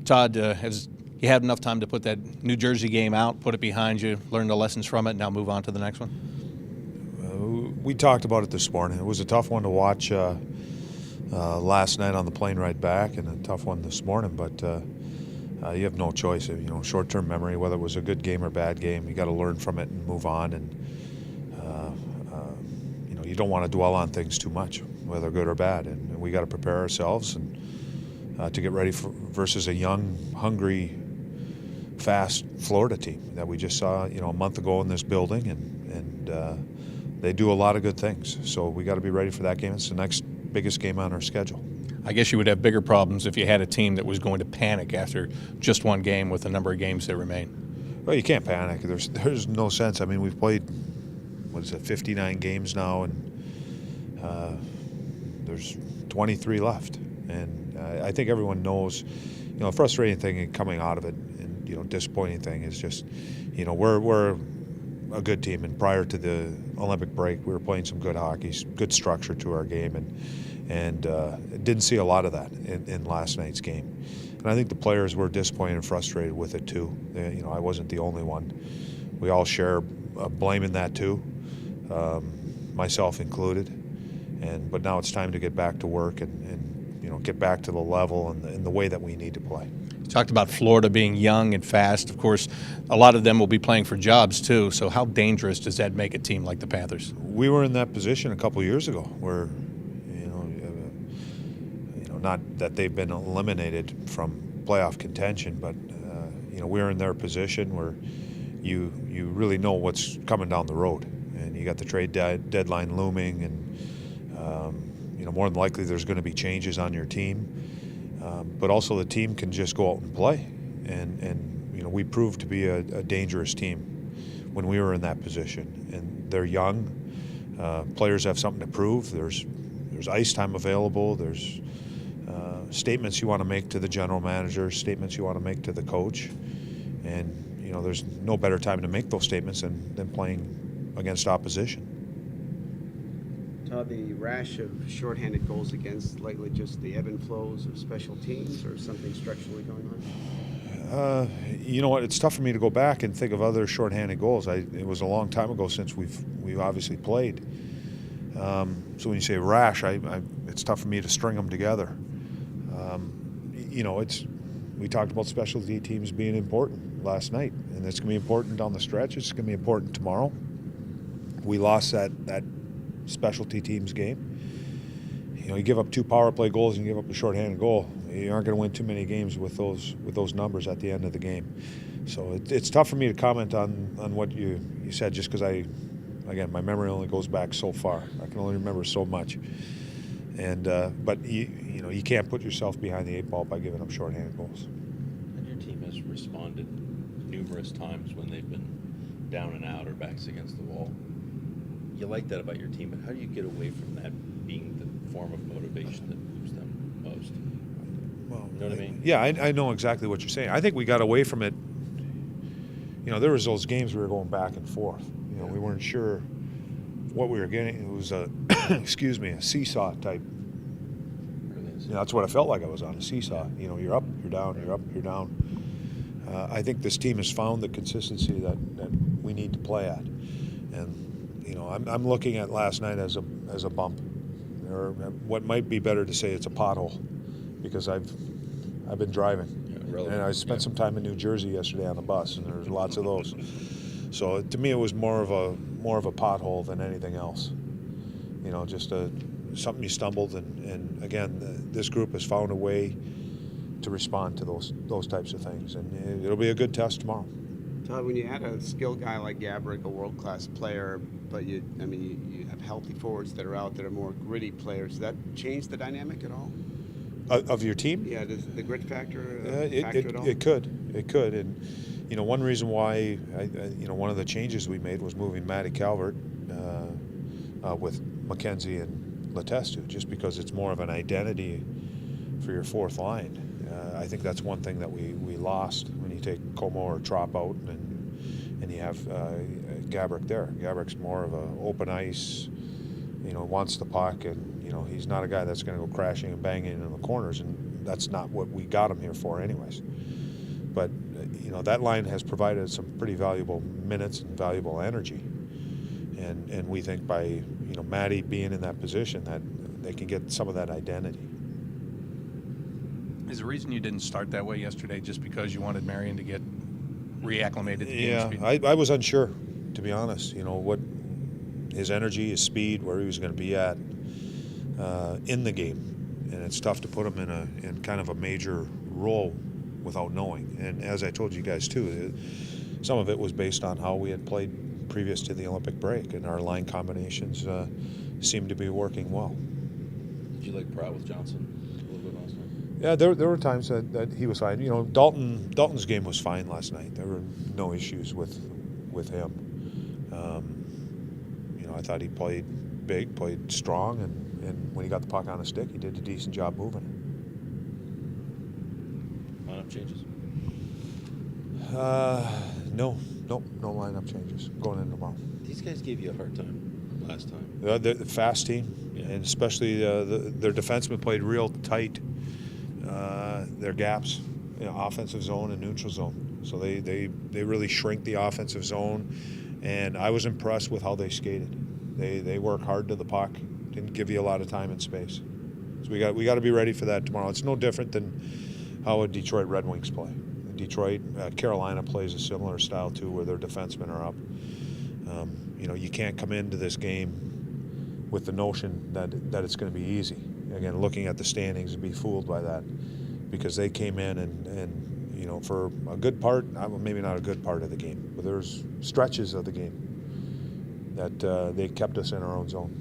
Todd, has you had enough time to put that New Jersey game out, put it behind you, learn the lessons from it, and now move on to the next one? We talked about it this morning. It was a tough one to watch last night on the plane ride back, and a tough one this morning. But you have no choice. Short-term memory, whether it was a good game or bad game, you got to learn from it and move on. And you don't want to dwell on things too much, whether good or bad. And we got to prepare ourselves and to get ready versus a young, hungry, fast Florida team that we just saw, a month ago in this building, and they do a lot of good things. So we got to be ready for that game. It's the next biggest game on our schedule. I guess you would have bigger problems if you had a team that was going to panic after just one game with the number of games that remain. Well, you can't panic. There's no sense. I mean, we've played, 59 games now, and there's 23 left. And I think everyone knows, the frustrating thing coming out of it, and disappointing thing is just, we're a good team, and prior to the Olympic break, we were playing some good hockey, good structure to our game, and didn't see a lot of that in last night's game. And I think the players were disappointed and frustrated with it too. I wasn't the only one. We all share blame in that too, myself included. But now it's time to get back to work and get back to the level and the way that we need to play. You talked about Florida being young and fast. Of course, a lot of them will be playing for jobs too. So how dangerous does that make a team like the Panthers? We were in that position a couple years ago where, not that they've been eliminated from playoff contention, but we're in their position where you really know what's coming down the road, and you got the trade deadline looming, and more than likely there's going to be changes on your team, but also the team can just go out and play, and we proved to be a dangerous team when we were in that position. And they're young, players have something to prove. There's ice time available. There's statements you want to make to the general manager, statements you want to make to the coach, and there's no better time to make those statements than playing against opposition. Todd, the rash of shorthanded goals against, likely just the ebb and flows of special teams, or something structurally going on? You know what? It's tough for me to go back and think of other shorthanded goals. It was a long time ago since we've obviously played. So when you say rash, it's tough for me to string them together. We talked about specialty teams being important last night, and it's going to be important down the stretch. It's going to be important tomorrow. We lost that specialty teams game. You give up 2 power play goals and you give up a shorthanded goal. You aren't going to win too many games with those numbers at the end of the game. So it's tough for me to comment on what you said, just because again, my memory only goes back so far. I can only remember so much. And but you can't put yourself behind the 8 ball by giving up shorthanded goals. And your team has responded numerous times when they've been down and out or backs against the wall. You like that about your team, but how do you get away from that being the form of motivation that moves them most? Well, you know what I mean? Yeah, I know exactly what you're saying. I think we got away from it. There was those games we were going back and forth. We weren't sure what we were getting. It was a seesaw type. That's what I felt like I was on, a seesaw. You're up, you're down, you're up, you're down. I think this team has found the consistency that we need to play at, and I'm looking at last night as a bump, or what might be better to say it's a pothole, because I've been driving, and I spent some time in New Jersey yesterday on the bus, and there's lots of those. So to me, it was more of a pothole than anything else. Just something you stumbled, and again, this group has found a way to respond to those types of things, and it'll be a good test tomorrow. Todd, when you add a skilled guy like Gabrick, a world-class player, but you have healthy forwards that are out that are more gritty players, does that change the dynamic at all? Of your team? Yeah, does the grit factor factor at all? It could, and one reason why one of the changes we made was moving Matty Calvert with McKenzie and Letestu, just because it's more of an identity for your fourth line. I think that's one thing that we lost when you take Como or Trop out and you have Gabrick there. Gabrick's more of an open ice, wants the puck, and he's not a guy that's going to go crashing and banging in the corners. And that's not what we got him here for, anyways. But that line has provided some pretty valuable minutes and valuable energy, and we think by Matty being in that position that they can get some of that identity. Is the reason you didn't start that way yesterday just because you wanted Marion to get reacclimated to game speed? I was unsure, to be honest. What his energy, his speed, where he was going to be at in the game, and it's tough to put him in kind of a major role without knowing. And as I told you guys too, some of it was based on how we had played previous to the Olympic break, and our line combinations seemed to be working well. Did you like Pratt with Johnson a little bit last night? Yeah, there were times that he was fine. Dalton's game was fine last night. There were no issues with him. I thought he played big, played strong, and when he got the puck on a stick, he did a decent job moving it. Lineup changes? No lineup changes going in tomorrow. These guys gave you a hard time last time. The fast team, Yeah. and especially their defensemen played real tight. Their gaps, offensive zone and neutral zone. So they really shrink the offensive zone, and I was impressed with how they skated. They work hard to the puck, didn't give you a lot of time and space. So we got to be ready for that tomorrow. It's no different than how a Detroit Red Wings play. Detroit, Carolina plays a similar style too, where their defensemen are up. You can't come into this game with the notion that it's going to be easy. Again, looking at the standings and be fooled by that, because they came in and for a good part, maybe not a good part of the game, but there's stretches of the game that they kept us in our own zone.